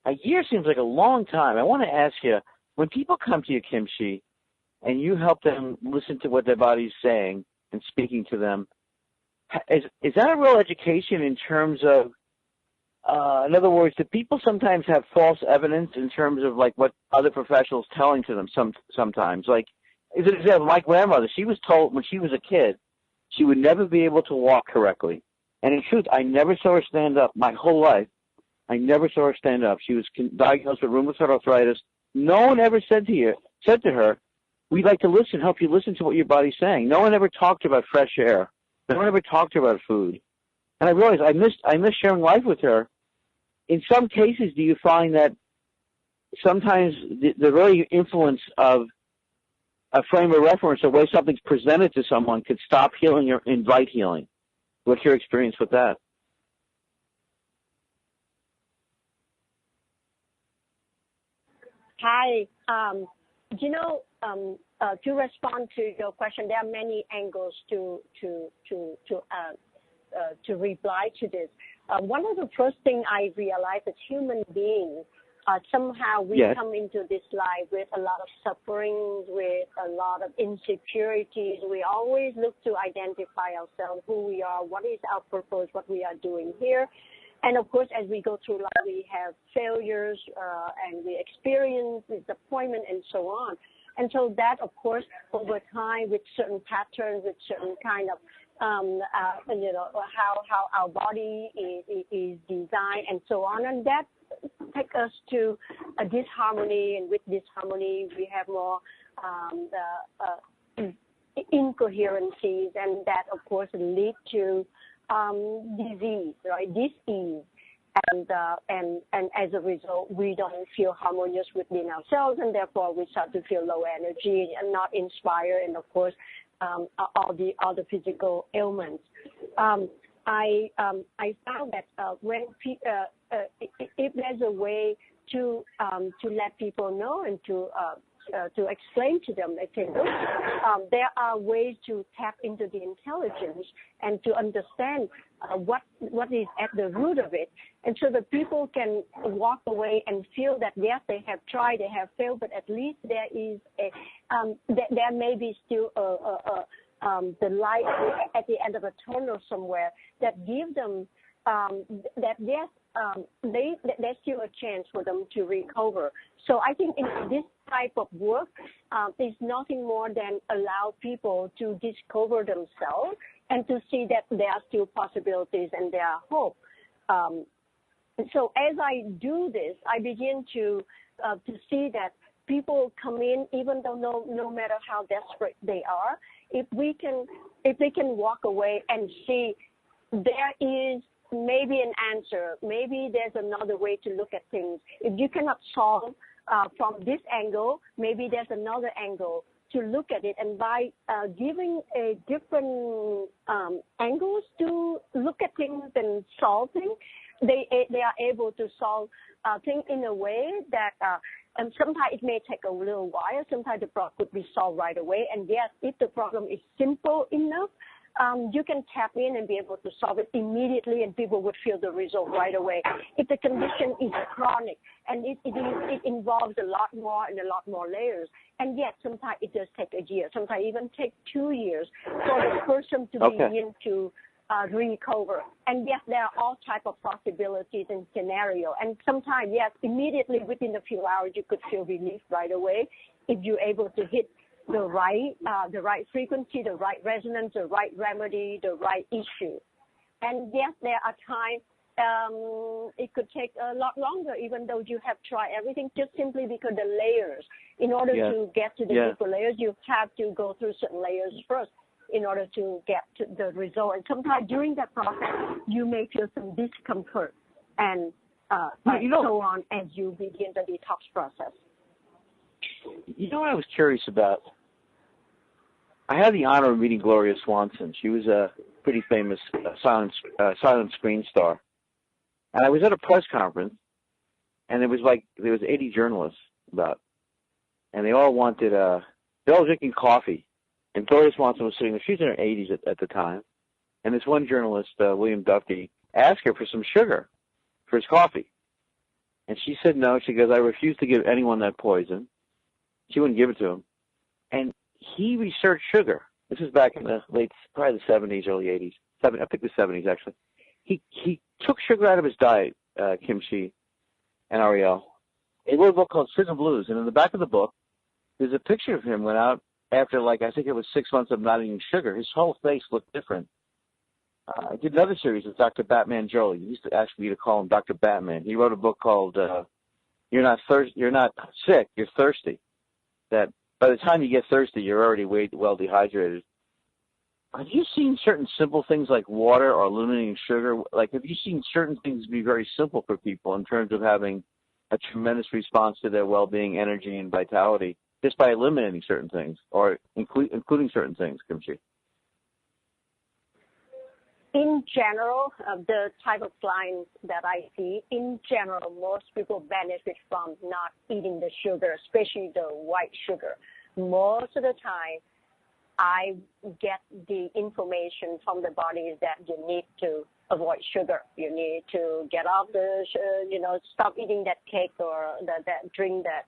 a year seems like a long time. I want to ask you, when people come to you, Kimchi, and you help them listen to what their body's saying and speaking to them, is that a real education in terms of, in other words, do people sometimes have false evidence in terms of like what other professionals telling to them sometimes? Like, as an example, my grandmother, she was told when she was a kid she would never be able to walk correctly. And in truth, I never saw her stand up my whole life. I never saw her stand up. She was diagnosed with rheumatoid arthritis. No one ever said to her, we'd like to help you listen to what your body's saying. No one ever talked about fresh air. No one ever talked about food. And I realized I missed sharing life with her. In some cases, do you find that sometimes the very influence of a frame of reference, the way something's presented to someone, could stop healing or invite healing? What's your experience with that? Hi. To respond to your question, there are many angles to reply to this. One of the first things I realized as human beings, somehow we Yes. come into this life with a lot of sufferings, with a lot of insecurities. We always look to identify ourselves, who we are, what is our purpose, what we are doing here. And of course, as we go through life, we have failures and we experience disappointment and so on. And so that, of course, over time, with certain patterns, with certain kind of how our body is designed and so on, and that take us to a disharmony, and with disharmony we have more incoherencies, and that of course lead to disease, right? Disease, and as a result we don't feel harmonious within ourselves, and therefore we start to feel low energy and not inspired, and of course all the physical ailments. I found that when if there's a way to let people know and to explain to them, they say, look, there are ways to tap into the intelligence and to understand what is at the root of it, and so that people can walk away and feel that yes, they have tried, they have failed, but at least there is there may be still the light at the end of a tunnel somewhere that gives them that yes, there's still a chance for them to recover. So I think in this type of work is nothing more than allow people to discover themselves and to see that there are still possibilities and there are hope. So as I do this, I begin to see that people come in, even though no matter how desperate they are, if they can walk away and see there is maybe an answer, maybe there's another way to look at things. If you cannot solve from this angle, maybe there's another angle to look at it, and by giving a different angles to look at things and solve things, they are able to solve things in a way that and sometimes it may take a little while. Sometimes the problem could be solved right away. And yes, if the problem is simple enough, you can tap in and be able to solve it immediately, and people would feel the result right away. If the condition is chronic and it involves a lot more and a lot more layers, and yet sometimes it does take a year, sometimes even take 2 years for the person to begin to recover. And yes, there are all types of possibilities and scenario. And sometimes, yes, immediately within a few hours, you could feel relief right away if you're able to hit the right frequency, the right resonance, the right remedy, the right issue. And yes, there are times it could take a lot longer, even though you have tried everything, just simply because the layers. In order to get to the deeper layers, you have to go through certain layers first in order to get to the result. And sometimes during that process, you may feel some discomfort and so on as you begin the detox process. You know what I was curious about? I had the honor of meeting Gloria Swanson. She was a pretty famous silent screen star. And I was at a press conference, and there was 80 journalists about, and they all drinking coffee. And Gloria Swanson was sitting there. She's in her 80s at the time. And this one journalist, William Duffy, asked her for some sugar for his coffee. And she said no. She goes, I refuse to give anyone that poison. She wouldn't give it to him. And he researched sugar. This is back in the probably the 70s, early 80s. I think the 70s, actually. He took sugar out of his diet, Kim Shi and Ariel. He wrote a book called Sugar Blues. And in the back of the book, there's a picture of him went out after, I think it was 6 months of not eating sugar. His whole face looked different. I did another series with Dr. Batman Jolie. He used to ask me to call him Dr. Batman. He wrote a book called You're Not Sick, You're Thirsty. That by the time you get thirsty, you're already well dehydrated. Have you seen certain simple things like water or eliminating sugar? Have you seen certain things be very simple for people in terms of having a tremendous response to their well-being, energy, and vitality just by eliminating certain things or including certain things, Kimchi? In general, the type of clients that I see, in general, most people benefit from not eating the sugar, especially the white sugar. Most of the time, I get the information from the body that you need to avoid sugar. You need to get off stop eating that cake or that drink that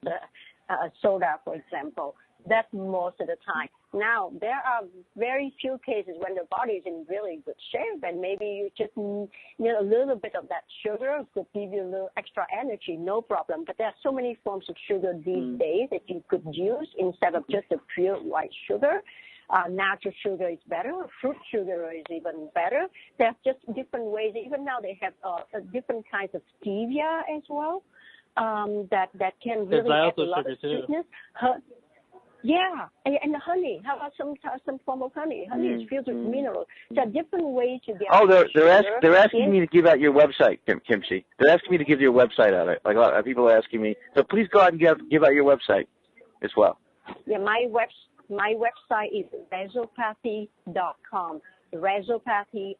soda, for example. That's most of the time. Now, there are very few cases when the body is in really good shape, and maybe you just need a little bit of that sugar could give you a little extra energy, no problem. But there are so many forms of sugar these days that you could use instead of just the pure white sugar. Natural sugar is better. Fruit sugar is even better. There's just different ways. Even now they have different kinds of stevia as well that can really add a lot of sweetness. Yeah, and the honey. How about some form of honey? Honey is filled with minerals. There are different ways to get. Oh, they're asking me to give out your website, Kimchi. They're asking me to give your website out. Like a lot of people are asking me. So please go out and give out your website as well. Yeah, my website is rezopathy.com. Rezopathy,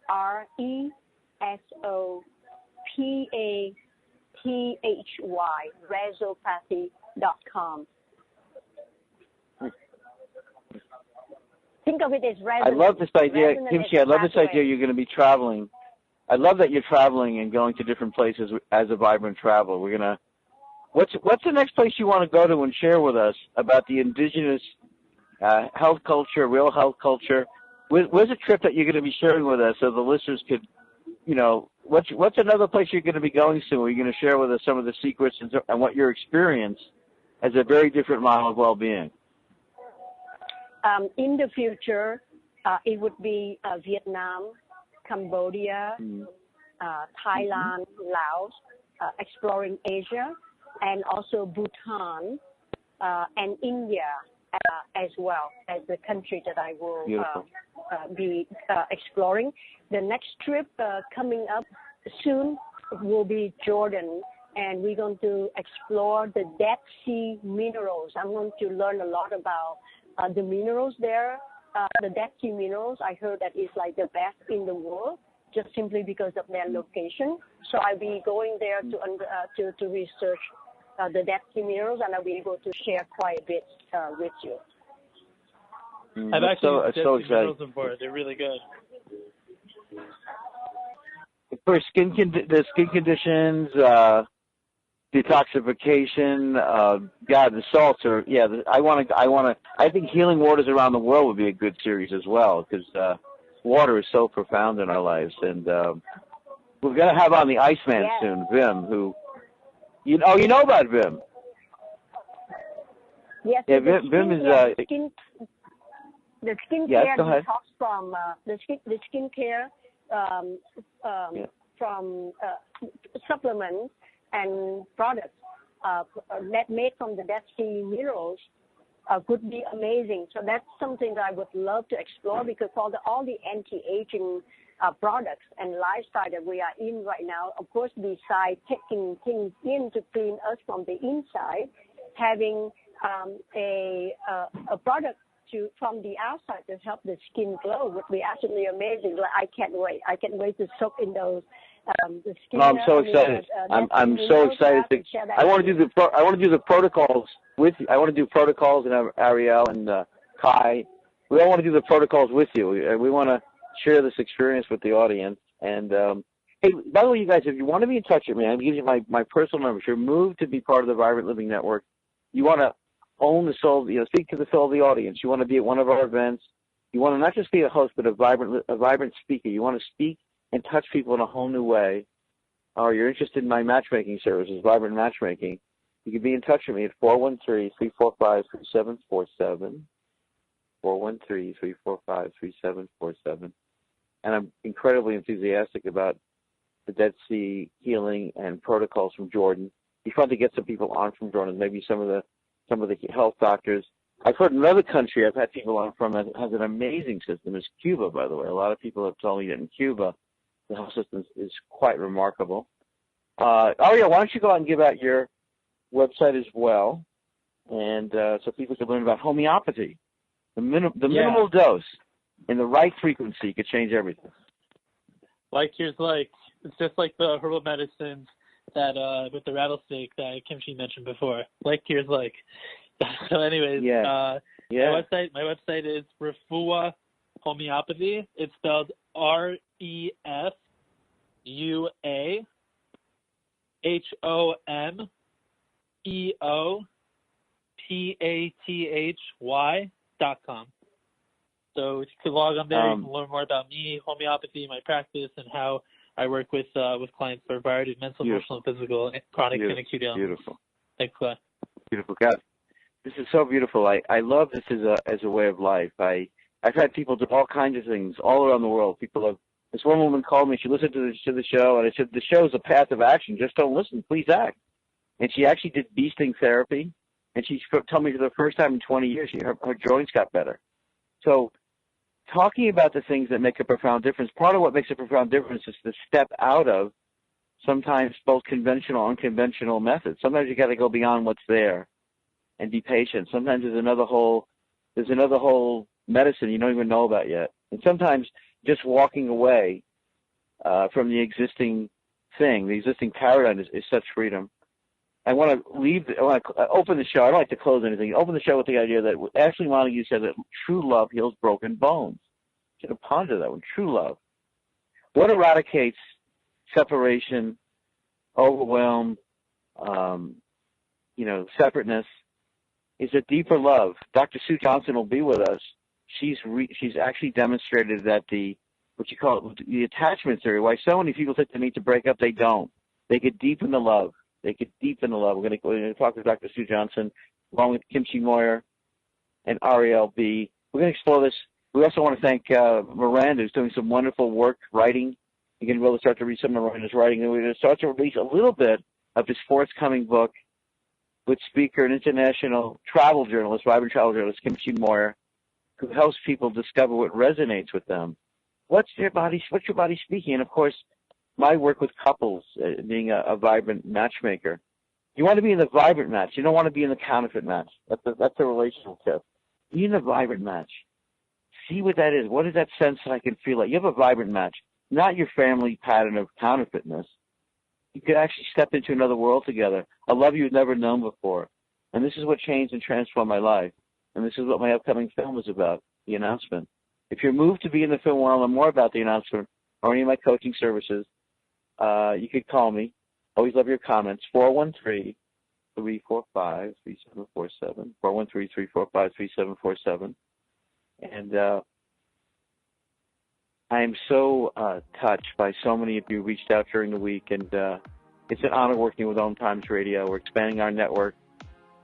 RESOPATHY, rezopathy.com. Think of it as resonance. I love this idea, Kimchi. I love this idea you're going to be traveling. I love that you're traveling and going to different places as a vibrant traveler. We're gonna. What's the next place you want to go to and share with us about the indigenous health culture, real health culture? Where's a trip that you're going to be sharing with us so the listeners could, what's another place you're going to be going to? Are you going to share with us some of the secrets and what your experience as a very different model of well-being? In the future, it would be Vietnam, Cambodia, Thailand, Laos, exploring Asia, and also Bhutan and India as well as the country that I will be exploring. The next trip coming up soon will be Jordan, and we're going to explore the Dead Sea minerals. I'm going to learn a lot about the minerals there. The Dead Sea minerals, I heard that is like the best in the world, just simply because of their location. So I'll be going there to research the Dead Sea minerals, and I'll be able to share quite a bit with you. I've actually used Dead Sea minerals before. They're really good. For the skin conditions, detoxification, the salts are, I think healing waters around the world would be a good series as well, because water is so profound in our lives. And we're going to have on the Iceman soon, Vim, who, you know about Vim. Yes, yeah, Vim is... the skincare detox from the skincare from supplements and products that made from the Dead Sea minerals could be amazing. So that's something that I would love to explore, because for all the anti-aging products and lifestyle that we are in right now, of course, besides taking things in to clean us from the inside, having a product from the outside to help the skin glow would be absolutely amazing. I can't wait. I can't wait to soak in those. The skin. I'm so excited. I'm so excited. I want to do the protocols with you. I want to do protocols, and Ariel and Kai. We all want to do the protocols with you. We want to share this experience with the audience. And hey, by the way, you guys, if you want to be in touch with me, I'm giving you my personal number. If you're moved to be part of the Vibrant Living Network, you want to own the soul, speak to the soul of the audience. You want to be at one of our events. You want to not just be a host, but a vibrant speaker. You want to speak and touch people in a whole new way. Or you're interested in my matchmaking services, Vibrant Matchmaking. You can be in touch with me at 413-345-3747. 413-345-3747. And I'm incredibly enthusiastic about the Dead Sea healing and protocols from Jordan. It'd be fun to get some people on from Jordan, maybe some of the health doctors. I've heard another country I've had people on from that has an amazing system is Cuba, by the way. A lot of people have told me that in Cuba, the health system is quite remarkable. Ariel, why don't you go out and give out your website as well, and so people can learn about homeopathy. The minimal dose in the right frequency could change everything. Like here's like, it's just like the herbal medicines that with the rattlesnake that Kimchi mentioned before. Like here's like. So anyways, my website is Refuah Homeopathy. It's spelled REFUAH UAHOMEOPATHY.com. So you can log on there. You can learn more about me, homeopathy, my practice, and how I work with clients for a variety of mental, emotional, and physical, chronic, and acute illness. Beautiful. Thanks, Glenn. Beautiful, God. This is so beautiful. I love this as a way of life. I've had people do all kinds of things all around the world. This one woman called me. She listened to the show, and I said, the show is a path of action. Just don't listen. Please act. And she actually did bee sting therapy, and she told me for the first time in 20 years her joints got better. So talking about the things that make a profound difference, part of what makes a profound difference is to step out of sometimes both conventional and unconventional methods. Sometimes you got to go beyond what's there and be patient. Sometimes there's another whole medicine you don't even know about yet. And sometimes just walking away from the existing thing, the existing paradigm is such freedom. I want to open the show. I don't like to close anything. Open the show with the idea that Ashley Montague said that true love heals broken bones. You should have pondered that one. True love. What eradicates separation, overwhelm, separateness is a deeper love. Dr. Sue Johnson will be with us. She's actually demonstrated that the attachment theory, why so many people think they need to break up, they don't. They get deep in the love. We're going to talk to Dr. Sue Johnson along with Kimchi Moyer and Ariel B. We're going to explore this. We also want to thank Miranda, who's doing some wonderful work writing. You're going to be able to start to read some of Miranda's writing. And we're going to start to release a little bit of his forthcoming book with speaker and international travel journalist, vibrant travel journalist Kimchi Moyer, who helps people discover what resonates with them. What's your body speaking? And, of course, my work with couples, being a vibrant matchmaker. You want to be in the vibrant match. You don't want to be in the counterfeit match. That's a relational tip. Be in a vibrant match. See what that is. What is that sense that I can feel like? You have a vibrant match, not your family pattern of counterfeitness. You could actually step into another world together, a love you've never known before. And this is what changed and transformed my life. And this is what my upcoming film is about, the announcement. If you're moved to be in the film world and more about the announcement or any of my coaching services, you could call me. Always love your comments. 413-345-3747. 413-345-3747. And I am so touched by so many of you reached out during the week, and it's an honor working with OMTimes Radio. We're expanding our network.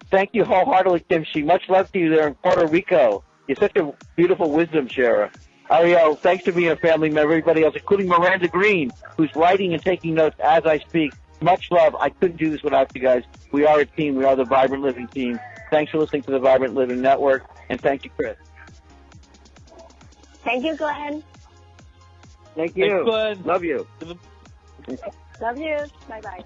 Thank you wholeheartedly, Kimchi. Much love to you there in Puerto Rico. You're such a beautiful wisdom sharer. Ariel, thanks for being a family member. Everybody else, including Miranda Green, who's writing and taking notes as I speak. Much love. I couldn't do this without you guys. We are a team. We are the Vibrant Living team. Thanks for listening to the Vibrant Living Network, and thank you, Chris. Thank you, Glenn. Thank you. Thanks, Glenn. Love you. Love you. Bye-bye.